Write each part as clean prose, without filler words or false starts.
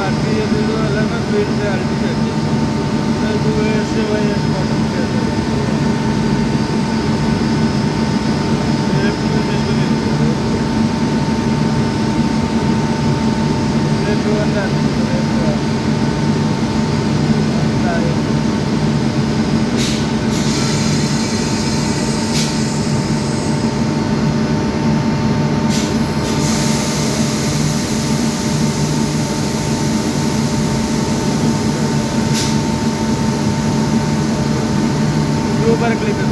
आरती ये वीडियो वाला ना फिर से आरती करती है तो वैसे वही बटन कहते ऊपर क्लिक कर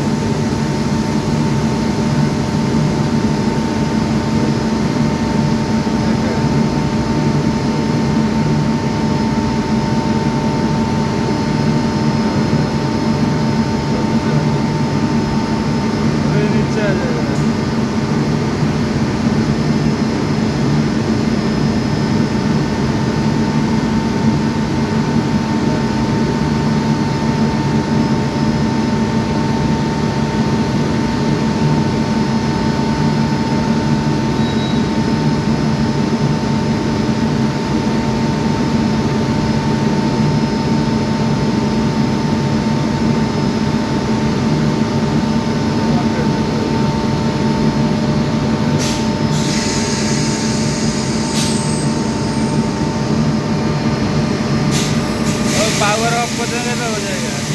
नीचे आ जाएगा पावर ऑफ कर देंगे तो हो जाएगा।